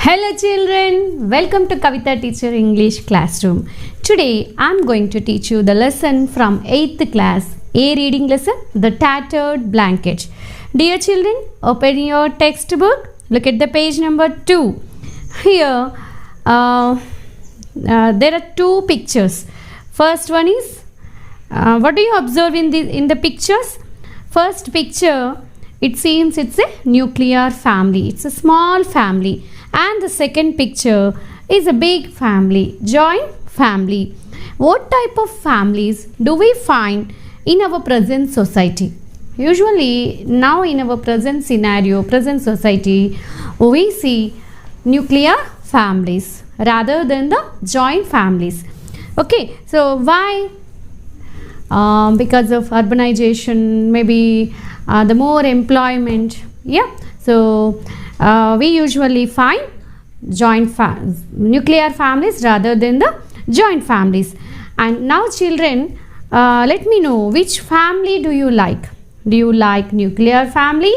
Hello children, welcome to Kavita Teacher English Classroom. Today I am going to teach you the lesson from 8th class, A reading lesson, The Tattered Blanket. Dear children, open your textbook, look at the page number 2. Here there are two pictures. First one is, what do you observe in the pictures? First picture, it seems it's a nuclear family. It's a small family. And the second picture is a big family, joint family. What type of families do we find in our present society? Usually now in our present scenario, present society, we see nuclear families rather than the joint families. Okay, so why? Because of urbanization, maybe the more employment. Yeah, so we usually find nuclear families rather than the joint families. And now children, let me know, which family do you like? Do you like nuclear family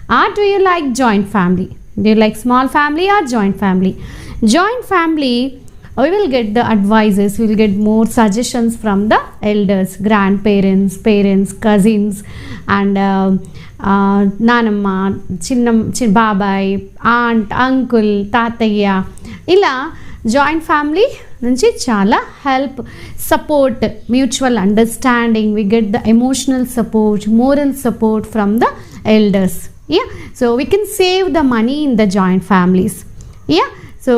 or do you like joint family? Do you like small family or joint family? Joint family, we will get the advices, we will get more suggestions from the elders, grandparents, parents, cousins, and నానమ్మ, చిన్న బాబాయ్, aunt, uncle, తాతయ్య, ఇలా joint family నుంచి చాలా help, support, mutual understanding, we get the emotional support, moral support from the elders. Yeah, so we can save the money in the joint families. Yeah, so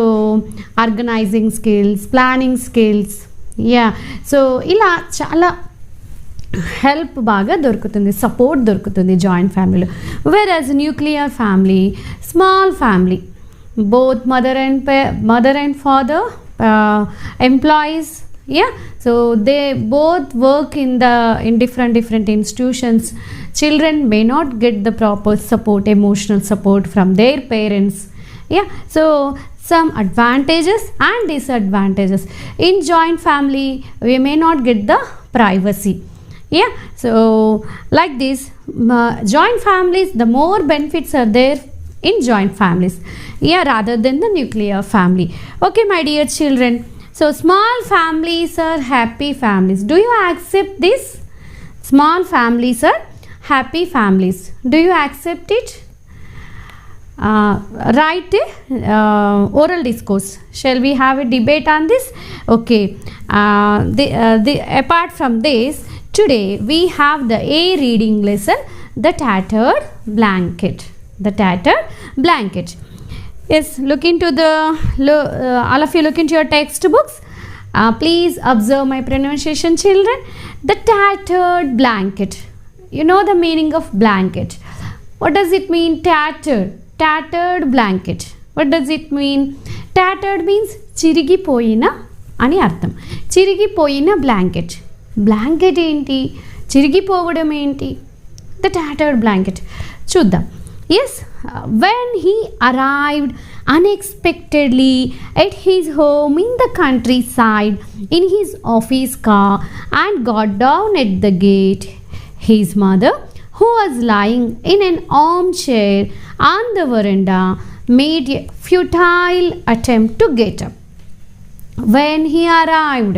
organising skills, planning skills, yeah, so ఇలా చాలా help బాగా దొరుకుతుంది, support దొరుకుతుంది joint ఫ్యామిలీలో. వెరాజ్ nuclear family, small family, both mother and father employees. Yeah, so they both work in different institutions. Children may not get the proper support, emotional support from their parents. Yeah, so some advantages and disadvantages. In joint family we may not get the privacy. Yeah, so like this, joint families, the more benefits are there in joint families, yeah, rather than the nuclear family. Okay my dear children, so small families are happy families. Do you accept this? Small families are happy families. Do you accept it? Write oral discourse. Shall we have a debate on this? Okay, apart from this, today we have the A reading lesson, The Tattered Blanket. The Tattered Blanket. Yes, look into all of you look into your textbooks. Please observe my pronunciation, children. The tattered blanket. You know the meaning of blanket. What does it mean? Tattered. Tattered blanket. What does it mean? Tattered means chirigipoyina ani artham. Chirigipoyina blanket. Blanket ఏంటి, చిరిగిపోవడం ఏంటి? The tattered blanket. చూద్దాం. Yes, when he arrived unexpectedly at his home in the countryside in his office car and got down at the gate, his mother, who was lying in an armchair on the veranda, made a futile attempt to get up. When he arrived,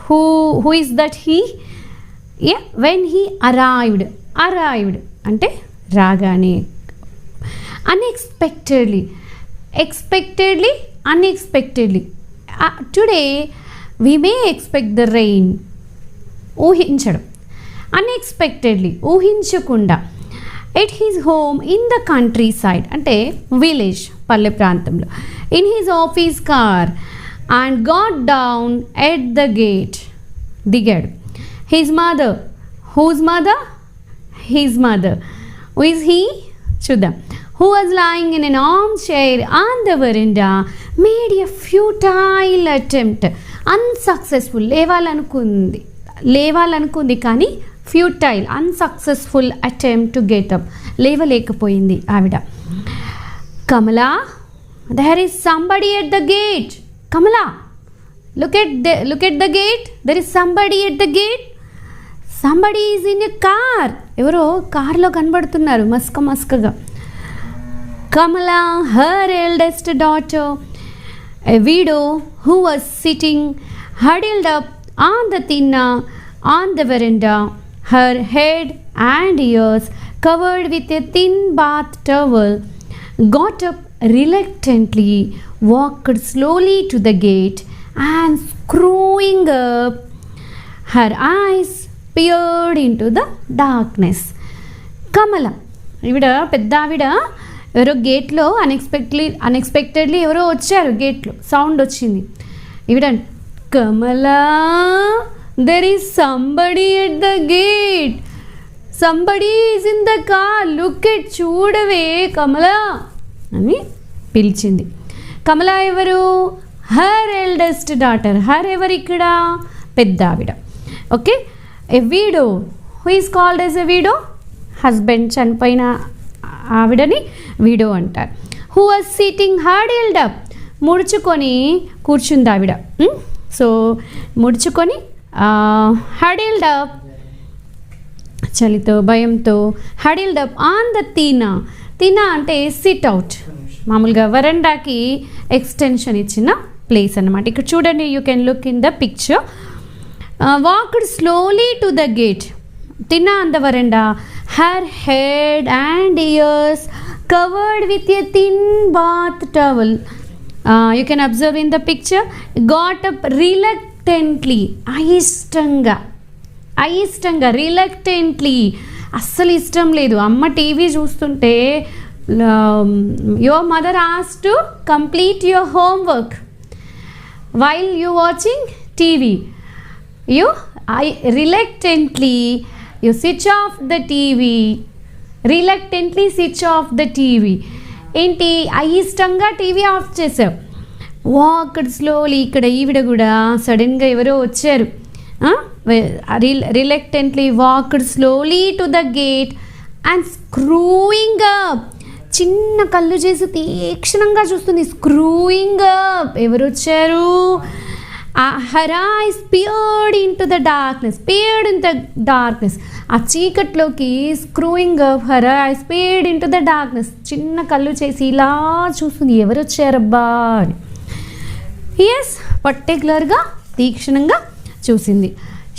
who is that he? Yeah, when he arrived అంటే రాగానే, unexpectedly. Today we may expect the rain. ఊహించడం, unexpectedly, ఊహించకుండా. at his home in the countryside అంటే village, పల్లె ప్రాంతంలో, in his office car and got down at the gate, దిగాడు. His mother, whose mother? His mother. Who is he? చూద్దాం. Who was lying in an armchair on the veranda made a futile attempt. Unsuccessful, లేవాలనుకుంది కానీ futile, unsuccessful attempt to get up, లేవలేకపోయింది ఆవిడ. Kamala, there is somebody at the gate. Kamala, look at the gate. There is somebody at the gate. Somebody is in a car. ఎవరో కార్లో కనబడుతున్నారు మస్కగా. Kamala, her eldest daughter, a widow who was sitting huddled up on the tinna on the veranda, her head and ears covered with a thin bath towel, got up reluctantly, walked slowly to the gate, and screwing up her eyes peered into the darkness. కమల ఈవిడ పెద్ద ఆవిడ ఎవరో గేట్లో unexpectedly ఎవరో వచ్చారు, గేట్లో sound వచ్చింది. ఈవిడ Kamala, there is somebody at the gate, somebody is in the car, look at, చూడవే కమలా అని పిలిచింది. కమలా ఎవరు? Her eldest daughter. హర్ ఎవరు ఇక్కడ? పెద్ద ఆవిడ. Okay, a widow, who is called as a widow? Husband చనిపోయిన ఆవిడని వీడో అంటారు. Who was sitting huddled up, ముడుచుకొని కూర్చుంది ఆవిడ. సో ముడుచుకొని హర్డిల్డ్ అప్, చలితో భయంతో, హర్డిల్డ్ అప్ ఆన్ ద తీనా అంటే సిట్ అవుట్, మామూలుగా వరండాకి ఎక్స్టెన్షన్ ఇచ్చిన ప్లేస్ అన్నమాట. ఇక్కడ చూడండి, you can look in the picture. Walked slowly to the gate, తిన్నా on the veranda, her head and ears covered with a thin bath towel. You can observe in the picture, got up reluctantly, అయిష్టంగా, reluctantly, అస్సలు ఇష్టం లేదు. అమ్మ TV చూస్తుంటే your mother asked to complete your homework while you watching TV. You reluctantly you switch off the TV, reluctantly switch off the TV. ఏంటి, అయిష్టంగా TV off చేసావు. Walked slowly, ఇక్కడ ఈవిడ కూడా సడన్గా ఎవరో వచ్చారు. Reluctantly walked slowly to the gate and screwing up, చిన్న కళ్ళు చేసి తీక్షణంగా చూస్తుంది. స్క్రూయింగ్ అప్, ఎవరు వచ్చారు? her eyes peered into the darkness, peered in the darkness, ఆ చీకట్లోకి screwing up, her eyes peered into the darkness, చిన్న కళ్ళు చేసి ఇలా చూస్తుంది, ఎవరు వచ్చారబ్బా అని. ఎస్, పర్టికులర్గా తీక్షణంగా చూసింది.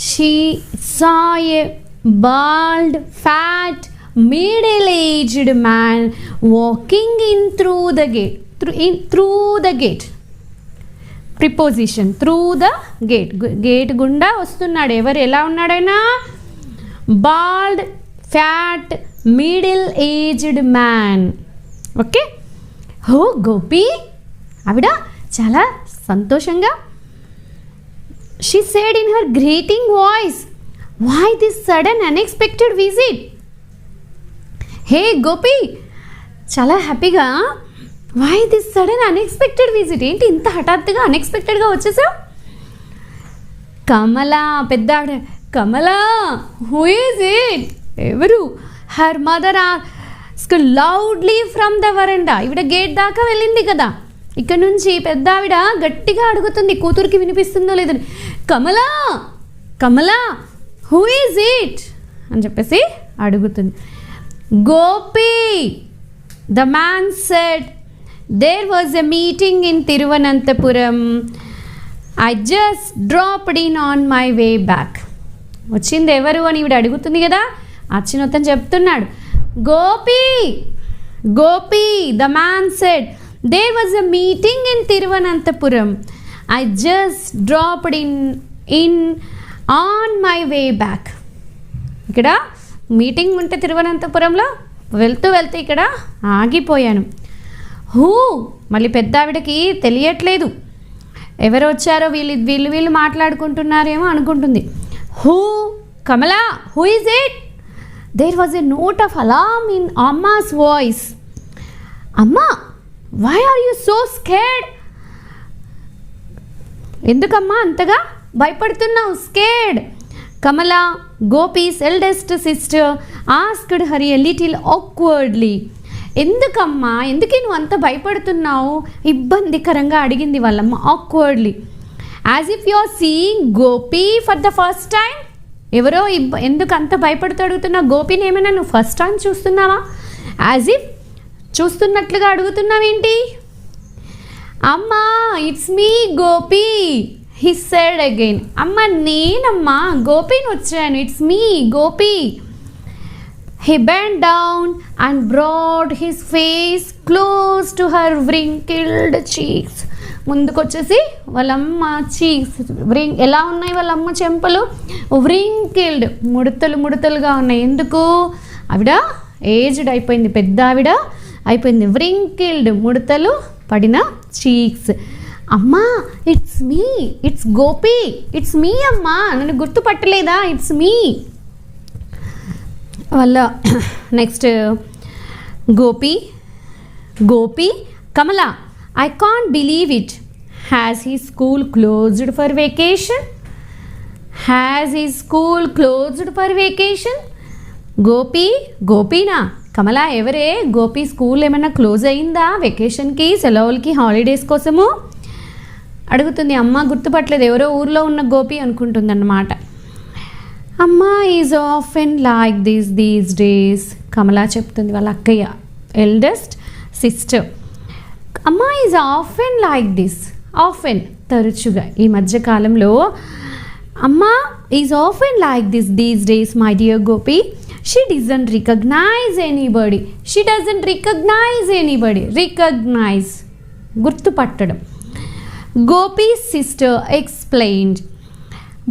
She saw a bald, fat, middle-aged man walking in through the gate. through the gate preposition, through the gate, gate గుండా వస్తున్నాడు. ఎవరు, ఎలా ఉన్నాడైనా? Bald, fat, middle aged man. Okay, oh Gopi, ఆవిడ చాలా సంతోషంగా, she said in her greeting voice, why this sudden unexpected visit. Hey Gopi, చాలా హ్యాపీగా, why this sudden unexpected visit, ఏంటి ఇంత హఠాత్తుగా అన్ఎక్స్పెక్టెడ్గా వచ్చేసావు? కమలా, పెద్ద ఆవిడ, కమలా, హూ ఈజ్ ఇట్, ఎవరు? Her mother asked loudly from the verandah. ఈవిడ గేట్ దాకా వెళ్ళింది కదా, ఇక్కడ నుంచి పెద్ద ఆవిడ గట్టిగా అడుగుతుంది, కూతురికి వినిపిస్తుందో లేదని, కమలా, కమలా, హూ ఈజ్ ఇట్ అని చెప్పేసి అడుగుతుంది. Gopi, the man said, there was a meeting in Thiruvananthapuram, I just dropped in on my way back. వచ్చింది ఎవరు అని ఈవిడ అడుగుతుంది కదా, అచ్చినొత్తని చెప్తున్నాడు. Gopi, Gopi, the man said, there was a meeting in Thiruvananthapuram, I just dropped in on my way back. ఇక్కడ meeting ఉంటే తిరువనంతపురంలో వెళ్తూ ఇక్కడ ఆగిపోయాను. హూ, మళ్ళీ పెద్ద ఆవిడకి తెలియట్లేదు ఎవరు వచ్చారో, వీళ్ళు మాట్లాడుకుంటున్నారేమో అనుకుంటుంది. Who, Kamala, who is it? There was a note of alarm in Amma's voice. Amma, why are you so scared? ఎందుకమ్మా అంతగా భయపడుతున్నావు? Scared. Kamala, Gopi's eldest sister, asked her a little awkwardly. ఎందుకమ్మా, ఎందుకే నువ్వు అంత భయపడుతున్నావు? ఇబ్బందికరంగా అడిగింది వాళ్ళమ్మ, awkwardly. As if you are seeing Gopi for the first time. ఎవరో ఎందుకు అంత భయపడుతూ అడుగుతున్నావు? గోపిని ఏమైనా నువ్వు ఫస్ట్ టైం చూస్తున్నావా? యాజ్ ఇఫ్ చూస్తున్నట్లుగా అడుగుతున్నావేంటి? అమ్మా it's me Gopi he said again. అమ్మ నేనమ్మా గోపిని వచ్చాను, it's me Gopi. He bent down and brought his face close to her wrinkled cheeks. ముందుకొచ్చేసి వాళ్ళమ్మ చీక్స్ ఎలా ఉన్నాయి, వాళ్ళమ్మ చెంపలు వ్రింకిల్డ్, ముడతలుగా ఉన్నాయి. ఎందుకు? ఆవిడ ఏజ్డ్ అయిపోయింది, పెద్ద ఆవిడ అయిపోయింది. వ్రింకిల్డ్, ముడతలు పడిన cheeks. Amma it's me, it's Gopi, it's me Amma, నన్ను గుర్తుపట్టలేదా? It's me. వాళ్ళ next Gopi Kamala, I can't believe it. Has he school closed for vacation? గోపీనా? కమల ఎవరే? గోపి స్కూల్ ఏమైనా క్లోజ్ అయిందా వెకేషన్కి, సెలవులకి, హాలిడేస్ కోసము అడుగుతుంది. అమ్మ గుర్తుపట్టలేదు, ఎవరో ఊర్లో ఉన్న గోపి అనుకుంటుందన్నమాట. Amma is often like these days. Kamala చెప్తుంది వాళ్ళ అక్కయ్య, eldest sister. Amma is often like this. Often తరచుగా, ఈ మధ్యకాలంలో. Amma is often like these days my dear Gopi. She doesn't recognize anybody. Recognize గుర్తుపట్టడం. Gopi sister explained.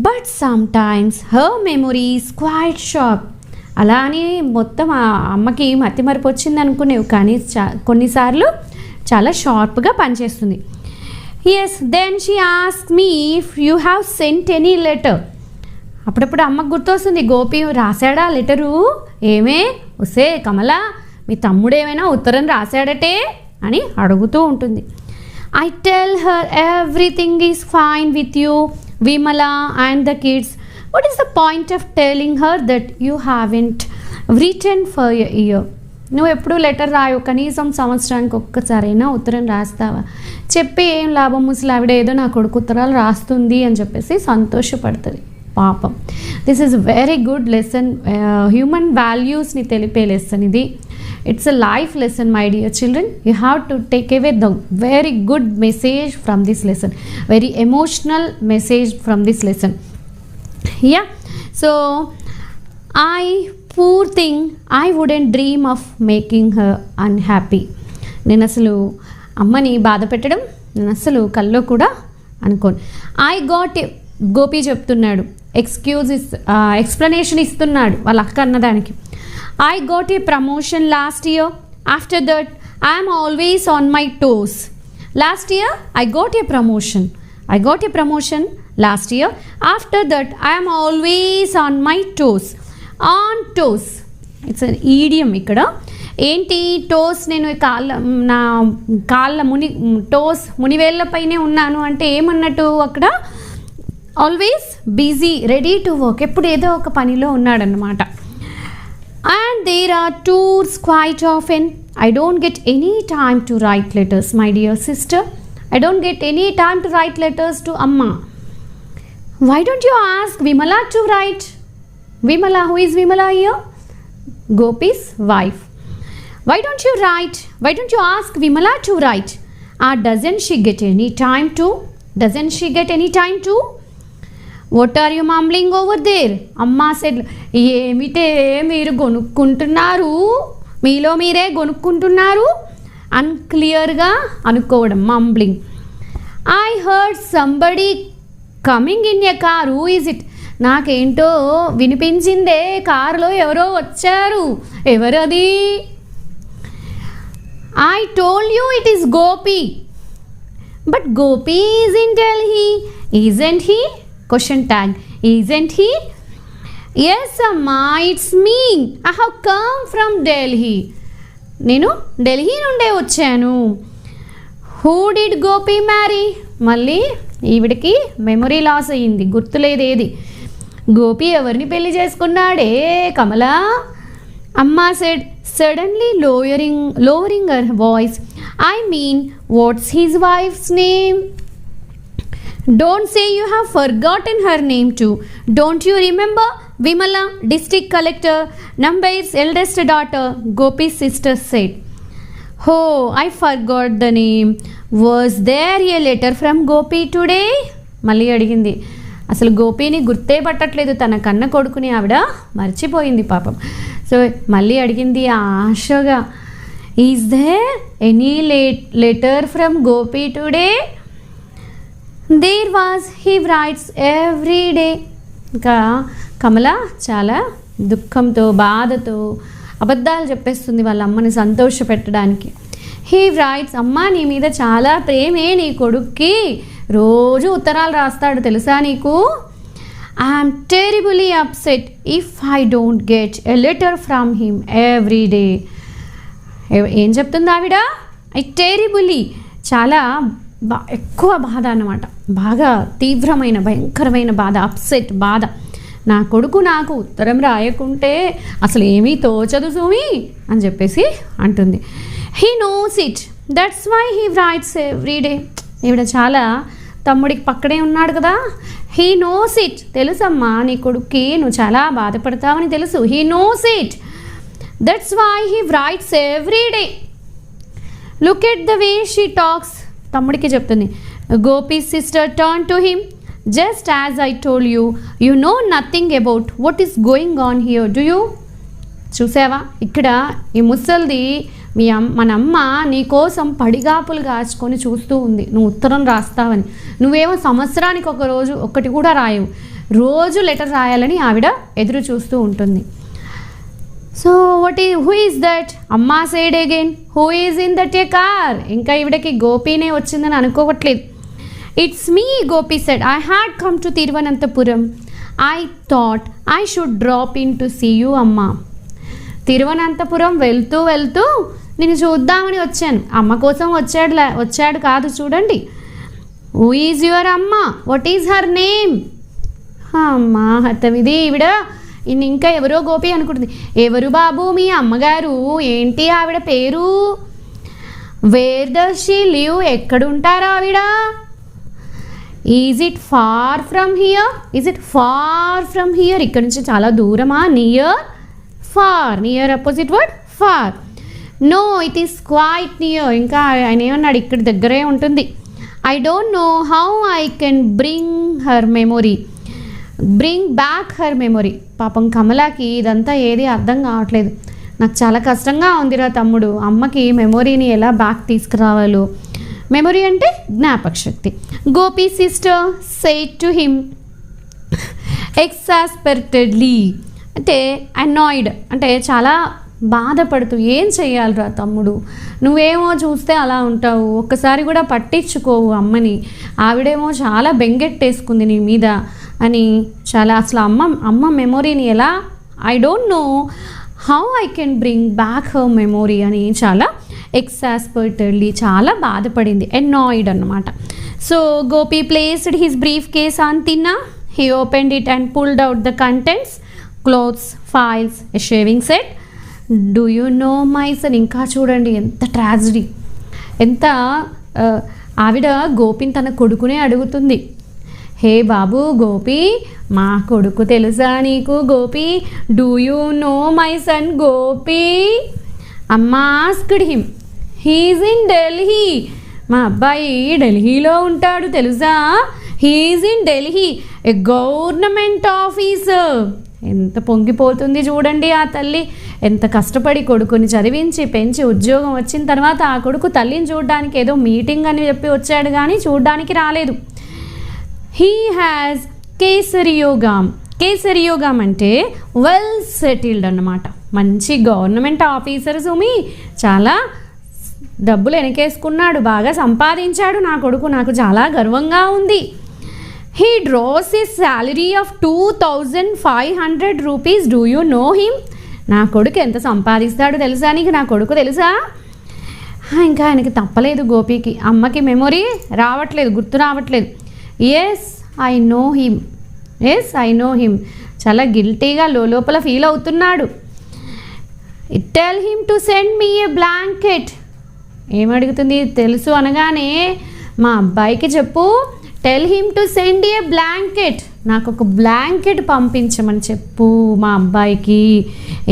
But sometimes her memory is quite sharp. అలా అని మొత్తం ఆ అమ్మకి మతిమరుపు వచ్చింది అనుకునేవి, కానీ కొన్నిసార్లు చాలా షార్ప్గా పనిచేస్తుంది. Yes, then she ask me if you have sent any letter. అప్పుడప్పుడు అమ్మకు గుర్తొస్తుంది, గోపి రాశాడా లెటరు? ఏమే వస్తే కమల, మీ తమ్ముడు ఏమైనా ఉత్తరం రాశాడటే అని అడుగుతూ ఉంటుంది. I tell her everything is fine with you, Vimala and the kids. What is the point of telling her that you haven't written for a year? నువ్వు ఎప్పుడు లెటర్ రాయవు, కనీసం సంవత్సరానికి ఒక్కసారైనా ఉత్తరం రాస్తావా? చెప్పి ఏం లాభం, ముసలావిడ ఏదో నా కొడుకు ఉత్తరాలు రాస్తుంది అని చెప్పేసి సంతోషపడుతుంది పాపం. This is very good lesson, human వాల్యూస్ని తెలిపే లెసన్ ఇది. It's a life lesson, my dear children. You have to take away the very good message from this lesson, very emotional message from this lesson. Yeah, so poor thing, I wouldn't dream of making her unhappy. నేను అసలు అమ్మని బాధ పెట్టడం నేను అసలు కల్లో కూడా అనుకోను. గోపి చెప్తున్నాడు, ఎక్స్ప్లెనేషన్ ఇస్తున్నాడు వాళ్ళ అక్క అన్నదానికి. I got a promotion last year. After that, I am always on my toes. Last year, I got a promotion last year. After that, I am always on my toes. On toes. It's an idiom ikkada. ఏంటి toes, నేను నా కాళ్ళ toes మునివేళ్ళపైనే ఉన్నాను అంటే ఏమన్నట్టు అక్కడ? Always busy, ready to work, ఎప్పుడు ఏదో ఒక పనిలో ఉన్నాడన్నమాట. And there are tours quite often. I don't get any time to write letters, my dear sister. I don't get any time to write letters to Amma. Why don't you ask Vimala to write? Vimala, who is Vimala here? Gopi's wife. Why don't you write? Why don't you ask Vimala to write? Doesn't she get any time to? What are you mumbling over there? Amma said, ఏమిటే మీరు గొనుక్కుంటున్నారు, మీలో మీరే గొనుక్కుంటున్నారు. అన్క్లియర్గా అనుకోవడం, mumbling. I heard somebody coming in a car. Who is it? నాకేంటో వినిపించిందే, కారులో ఎవరో వచ్చారు, ఎవరది? I told you it is Gopi. But Gopi is in Delhi, isn't he? Question tag. Isn't he? Yes, Amma, it's me. I have come from Delhi. నేను ఢిల్లీ నుండే వచ్చాను. Who did Gopi marry? మళ్ళీ ఈవిడికి మెమొరీ లాస్ అయ్యింది, గుర్తులేదేది. గోపి ఎవరిని పెళ్లి చేసుకున్నాడే కమల? అమ్మా said, suddenly lowering her voice. I mean, what's his wife's name? Don't say you have forgotten her name too. Don't you remember? Vimala, district collector, Number's eldest daughter, Gopi's sister said. Oh I forgot the name. Was there a letter from Gopi today? మళ్ళీ అడిగింది. అసలు గోపిని గుర్తే పట్టట్లేదు, తన కన్న కొడుకుని ఆవిడ మర్చిపోయింది పాపం. సో మళ్ళీ అడిగింది ఆశగా, is there any letter from Gopi today? There was, he writes every day. ఇంకా కమల చాలా దుఃఖంతో బాధతో అబద్ధాలు చెప్పేస్తుంది వాళ్ళ అమ్మని సంతోషపెట్టడానికి. హీ రైట్స్, అమ్మ నీ మీద చాలా ప్రేమే నీ కొడుక్కి, రోజు ఉత్తరాలు రాస్తాడు తెలుసా నీకు. I'm terribly upset if I don't get a letter from him every day. ఏం చెప్తుంది ఆవిడ? ఐ టెరిబులీ, చాలా ఎక్కువ బాధ అన్నమాట, బాగా తీవ్రమైన భయంకరమైన బాధ, అప్సెట్ బాధ. నా కొడుకు నాకు ఉత్తరం రాయకుంటే అసలు ఏమీ తోచదు సుమి అని చెప్పేసి అంటుంది. He knows it, that's why he writes every day. ఈవిడ చాలా తమ్ముడికి పక్కనే ఉన్నాడు కదా. హీ నోస్ ఇట్, తెలుసమ్మా నీ కొడుక్కి నువ్వు చాలా బాధపడతావని తెలుసు. He knows it, that's why he writes every day. Look at the way she talks. తమ్ముడికి చెప్తుంది. Gopi sister turn to him. Just as I told you, you know nothing about what is going on here, do you? చూసావా ఇక్కడ ఈ ముసల్ది మన అమ్మ నీ కోసం పడిగాపులు కాచుకొని చూస్తూ ఉంది, నువ్వు ఉత్తరం రాస్తావని. నువ్వేమో సంవత్సరానికి ఒక రోజు ఒక్కటి కూడా రాయవు, రోజు లెటర్ రాయాలని ఆవిడ ఎదురు చూస్తూ ఉంటుంది. So who is that? Amma said again, who is in that a car? ఇంకా ఈవిడకి గోపీనే వచ్చిందని అనుకోవట్లేదు. It's me, Gopi said. I had come to Thiruvananthapuram. I thought I should drop in to see you Amma. Thiruvananthapuram వెళ్తూ వెళ్తూ నేను చూద్దామని వచ్చాను. అమ్మ కోసం వచ్చాడు కాదు, చూడండి. హూ ఈజ్ యువర్ అమ్మ? What is her name? అమ్మా హతమిది ఈవిడ ఇంకా ఎవరో గోపి అనుకుంటుంది. ఎవరు బాబు మీ అమ్మగారు? ఏంటి ఆవిడ పేరు? Where does she live? ఎక్కడుంటారా ఆవిడ? Is it far from here? Is it far from here? ఇక్కడ నుంచి చాలా దూరమా? Near, far. Near opposite word far. No, it is quite near. ఇంకా ఆయన ఏమన్నాడు, ఇక్కడ దగ్గరే ఉంటుంది. I don't know how I can bring back her memory. పాపం కమలాకి ఇదంతా ఏది అర్థం కావట్లేదు. నాకు చాలా కష్టంగా ఉందిరా తమ్ముడు, అమ్మకి మెమొరీని ఎలా బ్యాక్ తీసుకురావాలో. మెమొరీ అంటే జ్ఞాపక శక్తి. Gopi sister said to him exasperatedly, అంటే అనాయిడ్, అంటే చాలా బాధపడుతూ, ఏం చెయ్యాలిరా తమ్ముడు, నువ్వేమో చూస్తే అలా ఉంటావు, ఒక్కసారి కూడా పట్టించుకోవు అమ్మని, ఆవిడేమో చాలా బెంగెట్టేసుకుంది నీ మీద అని చాలా అసలు అమ్మ మెమొరీని ఎలా, I don't know how I can bring back her memory అని చాలా ఎక్సాస్పర్టెడ్లీ, చాలా బాధపడింది, ఎనాయిడ్ అన్నమాట. So Gopi placed his briefcase on తిన్నా. He opened it and pulled out the contents, clothes, files, a shaving set. Do you know my son? ఇంకా చూడండి ఎంత tragedy, ఎంత ఆవిడ గోపిని తన కొడుకునే అడుగుతుంది. హే బాబు గోపి, మా కొడుకు తెలుసా నీకు Gopi? Do you know my son Gopi? Amma asked him. He's in Delhi. మా అబ్బాయి ఢిల్లీలో ఉంటాడు తెలుసా? He's in Delhi, a government officer. ఎంత పొంగిపోతుంది చూడండి ఆ తల్లి, ఎంత కష్టపడి కొడుకుని చదివించి పెంచి ఉద్యోగం వచ్చిన తర్వాత ఆ కొడుకు తల్లిని చూడడానికి ఏదో మీటింగ్ అని చెప్పి వచ్చాడు కానీ చూడడానికి రాలేదు. He has కేసరియోగామ్. కేసరియోగామ్ అంటే వెల్ సెటిల్డ్ అన్నమాట, మంచి గవర్నమెంట్ ఆఫీసర్ సుమి, చాలా డబ్బులు వెనకేసుకున్నాడు, బాగా సంపాదించాడు నా కొడుకు, నాకు చాలా గర్వంగా ఉంది. He draws his salary of 2500 rupees. Do you know him? నా కొడుకు ఎంత సంపాదిస్తాడు తెలుసా నీకు? నా కొడుకు తెలుసా? ఇంకా ఆయనకి తప్పలేదు గోపికి, అమ్మకి మెమొరీ రావట్లేదు, గుర్తు రావట్లేదు. Yes I know him, yes I know him, చాలా గిల్టీగా లోపల ఫీల్ అవుతున్నాడు. Tell him to send me a blanket. ఏమడుగుతుంది తెలుసు అనగానే, మా అబ్బాయికి చెప్పు, tell him to send a blanket, నాకు ఒక బ్లాంకెట్ పంపించమని చెప్పు మా అబ్బాయికి.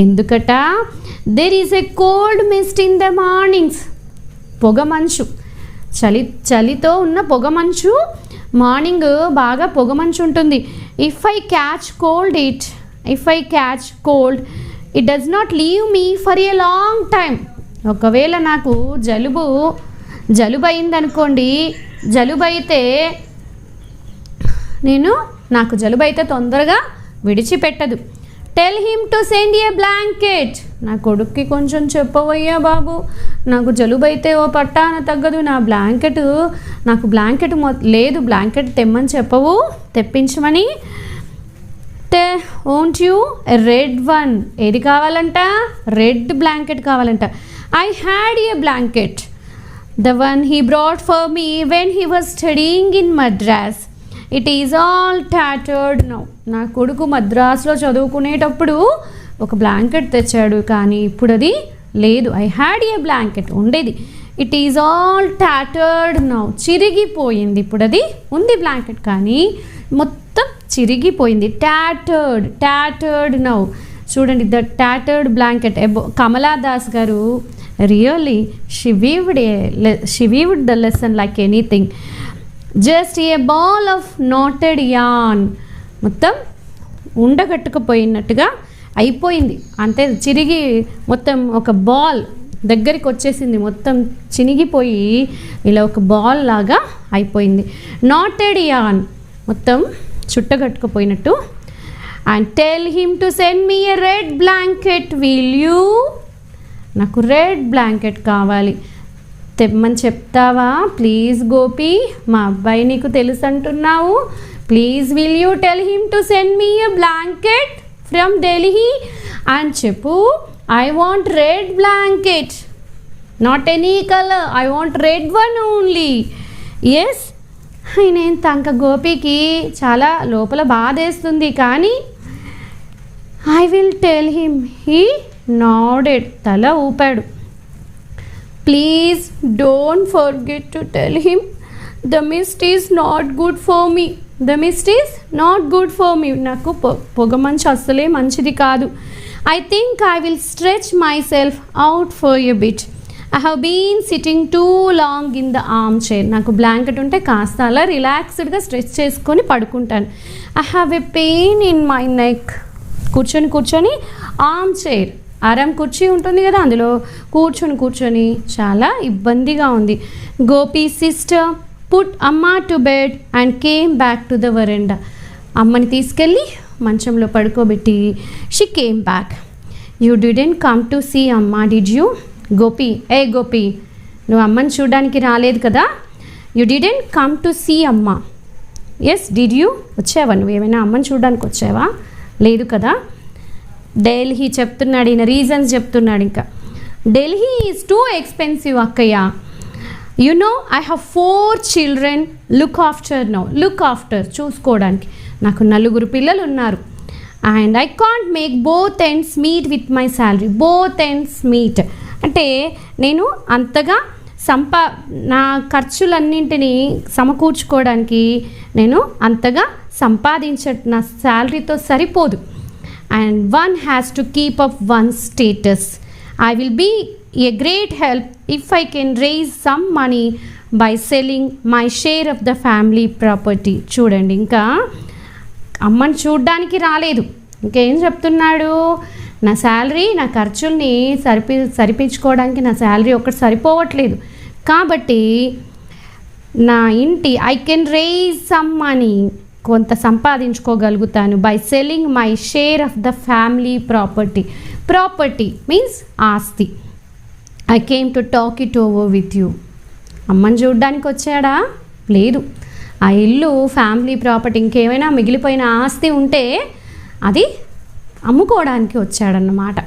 ఎందుకట? There is a cold mist in the mornings. పొగమంచు, చలితో ఉన్న పొగమంచు. మార్నింగ్ బాగా పొగమంచు ఉంటుంది. If I catch cold it does not leave me for a long time. ఒకవేళ నాకు జలుబు అయిందనుకోండి, నాకు జలుబు అయితే తొందరగా విడిచిపెట్టదు. Tell him to send a blanket. నా కొడుక్కి కొంచెం చెప్పవయ్యా బాబు, నాకు జలుబు అయితే ఓ పట్టాన తగ్గదు, నాకు బ్లాంకెట్ లేదు, బ్లాంకెట్ తెమ్మని చెప్పవు, తెప్పించమని. Won't you red one. ఏది కావాలంట? రెడ్ బ్లాంకెట్ కావాలంట. I had a blanket, the one he brought for me when he was studying in Madras. It is all tattered now. నా కొడుకు మద్రాస్లో చదువుకునేటప్పుడు ఒక బ్లాంకెట్ తెచ్చాడు, కానీ ఇప్పుడు అది లేదు. ఐ హ్యాడ్ ఏ బ్లాంకెట్ ఉండేది. It is all tattered now. చిరిగిపోయింది. ఇప్పుడు అది ఉంది బ్లాంకెట్, కానీ మొత్తం చిరిగిపోయింది. Tattered now. చూడండి, the tattered blanket. Kamala Das గారు really she weaved the lesson like anything. Just a ball of knotted yarn. మొత్తం ఉండగట్టుకుపోయినట్టుగా అయిపోయింది, అంతే. చిరిగి మొత్తం ఒక బాల్ దగ్గరికి వచ్చేసింది, మొత్తం చినిగిపోయి ఇలా ఒక బాల్ లాగా అయిపోయింది. నాటెడ్ యాన్, మొత్తం చుట్టగట్టుకుపోయినట్టు. And tell him to send me a red blanket will you. నాకు రెడ్ బ్లాంకెట్ కావాలి, తెమ్మని చెప్తావా ప్లీజ్ గోపి? మా అబ్బాయి నీకు తెలుసు అంటున్నావు, please will you tell him to send me a blanket from Delhi అని చెప్పు. I want red blanket, not any colour, I want red one only. Yes. నేను తంక గోపికి చాలా లోపల బాధేస్తుంది, కానీ I will tell him. He nodded, తల ఊపాడు. Please don't forget to tell him the mist is not good for me. నాకు పొగమంచు అస్సలే మంచిది కాదు. I think I will stretch my self out for a bit. I have been sitting too long in the armchair. నాకు blanket ఉంటే కాస్త అలా రిలాక్స్డ్గా స్ట్రెచ్ చేసుకొని పడుకుంటాను. I have a pain in my neck. కూర్చొని ఆర్మ్ చైర్, ఆరాం కుర్చీ ఉంటుంది కదా, అందులో కూర్చొని చాలా ఇబ్బందిగా ఉంది. Gopi sister put Amma to bed and came back to the veranda. అమ్మని తీసుకెళ్ళి మంచంలో పడుకోబెట్టి she came back. You didn't come to see Amma did you? Gopi, Gopi, నువ్వు అమ్మని చూడడానికి రాలేదు కదా? You didn't come to see Amma. Yes, did you? వచ్చావా? నువ్వు ఏమైనా అమ్మని చూడడానికి వచ్చావా? లేదు కదా. ఢిల్లీ చెప్తున్నాడు, ఈయన రీజన్స్ చెప్తున్నాడు. ఇంకా ఢిల్లీ ఈజ్ టూ ఎక్స్పెన్సివ్ అక్కయ్య. You know I have 4 children. Look after చూసుకోవడానికి. నాకు 4 పిల్లలు ఉన్నారు. And I can't make both ends meet with my salary. Both ends meet అంటే నేను అంతగా నా ఖర్చులన్నింటినీ సమకూర్చుకోవడానికి నేను అంతగా నా శాలరీతో సరిపోదు. And one has to keep up one's status. I will be a great help if I can raise some money by selling my share of the family property. చూడండి, ఇంకా అమ్మని చూడ్డానికి రాలేదు, ఇంకేం చెప్తున్నాడు? నా శాలరీ, నా ఖర్చుల్ని సరిపించుకోవడానికి నా శాలరీ ఒక్కటి సరిపోవట్లేదు, కాబట్టి నా ఇంటి I can raise some money, కొంత సంపాదించుకోగలుగుతాను. By selling my share of the family property means ఆస్తి. I came to talk it over with you. అమ్మని చూడ్డానికి వచ్చాడా? లేదు. ఆ ఇల్లు ఫ్యామిలీ ప్రాపర్టీ, ఇంకేమైనా మిగిలిపోయిన ఆస్తి ఉంటే అది అమ్ముకోవడానికి వచ్చాడన్నమాట.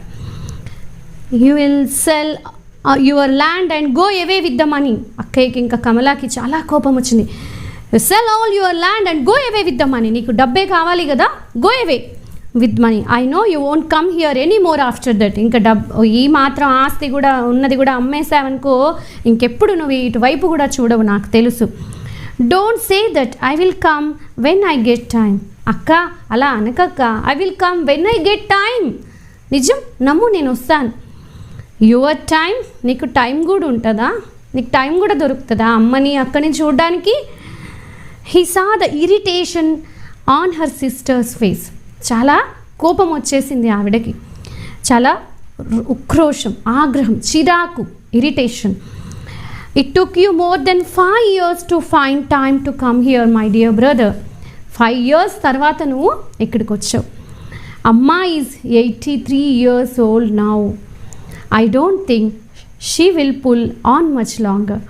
You will sell your land and go away with the money. అక్కయ్యకి ఇంకా కమలాకి చాలా కోపం వచ్చింది. Sell all your land and go away with the money. నీకు డబ్బే కావాలి కదా, go away with money. I know you won't come here any more after that. ఇంకా ఈ మాత్రం ఆస్తి కూడా ఉన్నది కూడా అమ్మేసావనుకో, ఇంకెప్పుడు నువ్వు ఇటువైపు కూడా చూడవు, నాకు తెలుసు. Don't say that. I will come when I get time. అక్క, అలా అనకక్క. I will come when I get time. నిజం నమ్ము, నేను వస్తాను. యువర్ టైం, నీకు టైం కూడా ఉంటుందా? నీకు టైం కూడా దొరుకుతుందా అమ్మని అక్కని చూడడానికి? He saw the irritation on her sister's face. చాలా కోపం వచ్చేసింది ఆవిడకి, చాలా ఉక్రోషం, ఆగ్రహం, చిరాకు, irritation. It took you more than 5 years to find time to come here my dear brother. 5 years తర్వాత నువ్వు ఇక్కడికి వచ్చావు. Amma is 83 years old now. I don't think she will pull on much longer.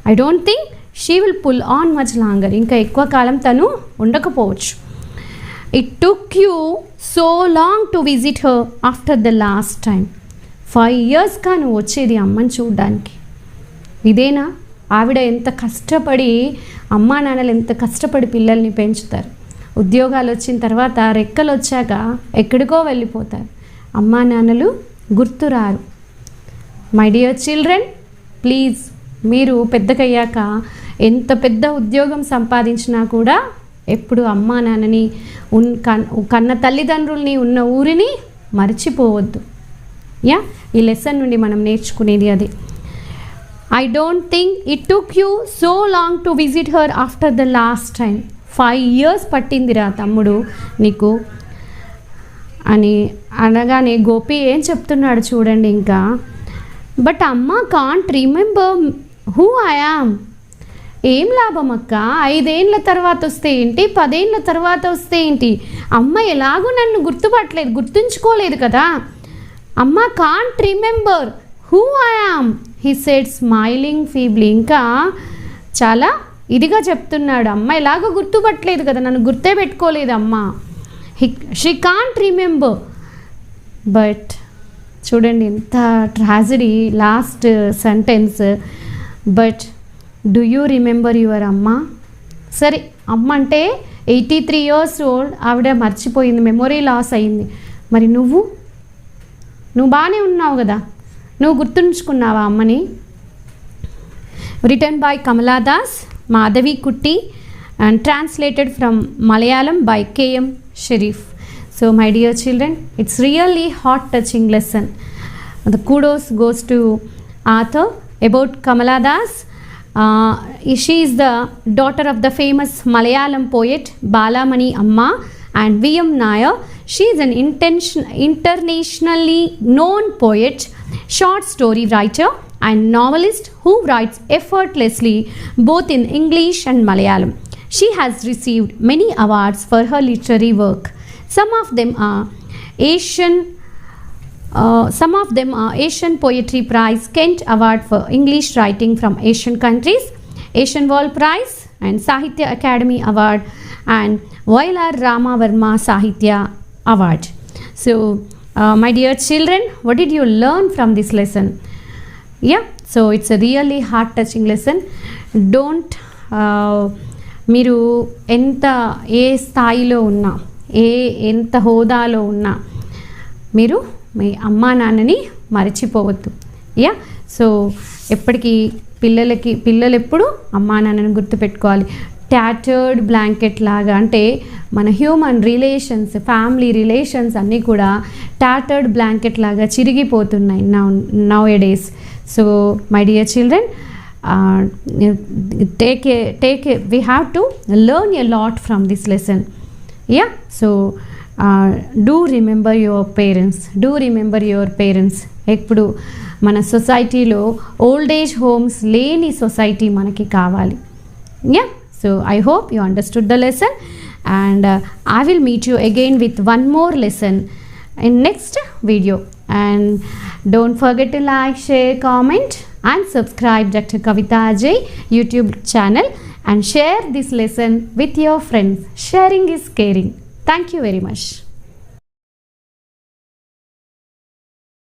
I don't think she will pull on much longer. ఇంకా ఎక్కువ కాలం తను ఉండకపోవచ్చు. It took you so long to visit her after the last time. 5 yearsగా నువ్వు వచ్చేది అమ్మని చూడడానికి. ఇదేనా? ఆవిడ ఎంత కష్టపడి, అమ్మా నాన్నలు ఎంత కష్టపడి పిల్లల్ని పెంచుతారు. ఉద్యోగాలు వచ్చిన తర్వాత రెక్కలు వచ్చాక ఎక్కడికో వెళ్ళిపోతారు. అమ్మా నాన్నలు గుర్తురారు. మై డియర్ చిల్డ్రన్, ప్లీజ్ మీరు పెద్దకయ్యాక ఎంత పెద్ద ఉద్యోగం సంపాదించినా కూడా ఎప్పుడు అమ్మా నాన్నని కన్న తల్లిదండ్రుల్ని ఉన్న ఊరిని మర్చిపోవద్దు. ఈ లెసన్ నుండి మనం నేర్చుకునేది అది. I don't think it took you so long to visit her after the last time. 5 years పట్టిందిరా తమ్ముడు నీకు అని అనగానే గోపి ఏం చెప్తున్నాడు చూడండి ఇంకా. బట్ అమ్మ can't remember who I yam. ఏం లాభం అక్క, 5 ఏళ్ళ తర్వాత వస్తే ఏంటి, 10 ఏళ్ళ తర్వాత వస్తే ఏంటి, అమ్మ ఎలాగూ నన్ను గుర్తుపట్టలేదు, గుర్తుంచుకోలేదు కదా. Amma can't remember who I am he said smiling feebly. ఇంకా చాలా ఇదిగా చెప్తున్నాడు, అమ్మ ఎలాగో గుర్తుపట్టలేదు కదా, నన్ను గుర్తే పెట్టుకోలేదు అమ్మ. She can't remember. బట్ చూడండి ఎంత tragedy last sentence. But do you remember your అమ్మ? సరే, అమ్మ అంటే 83 years old, ఆవిడ మర్చిపోయింది, మెమొరీ లాస్ అయింది. మరి నువ్వు బాగానే ఉన్నావు కదా, నువ్వు గుర్తుంచుకున్నావా అమ్మని? రిటర్న్ బై కమలా దాస్, మాధవి కుట్టి, and translated from Malayalam by K.M. Sharif. So my dear children, it's really heart-touching lesson. The kudos goes to author about Kamala Das. She is the daughter of the famous Malayalam poet Balamani Amma and V.M. Nair. She is an internationally known poet, short story writer and novelist who writes effortlessly both in English and Malayalam. She has received many awards for her literary work. Some of them are Asian Poetry Prize, Kent Award for English Writing from Asian countries, Asian World Prize and Sahitya Academy Award and Y.L.R. Ramavarma Sahitya Award. So my dear children, what did you learn from this lesson? So it's a really heart touching lesson. Don't మీరు ఎంత ఏ స్థాయిలో ఉన్నా, ఎంత హోదాలో ఉన్నా మీరు మీ అమ్మా నాన్నని మర్చిపోవద్దు. సో ఎప్పటికీ పిల్లలు ఎప్పుడు అమ్మా నాన్నని గుర్తుపెట్టుకోవాలి. ట్యాటర్డ్ బ్లాంకెట్ లాగా, అంటే మన హ్యూమన్ రిలేషన్స్, ఫ్యామిలీ రిలేషన్స్ అన్నీ కూడా ట్యాటర్డ్ బ్లాంకెట్ లాగా చిరిగిపోతున్నాయి nowadays. So my dear children, we have to learn a lot from this lesson. So do remember your parents. ఎప్పుడు మన సొసైటీలో ఓల్డ్ ఏజ్ హోమ్స్ లేని సొసైటీ మనకి కావాలి. So I hope you understood the lesson, and I will meet you again with one more lesson in next video. And don't forget to like, share, comment and subscribe Dr. Kavita Ajay YouTube channel, and share this lesson with your friends. Sharing is caring. Thank you very much.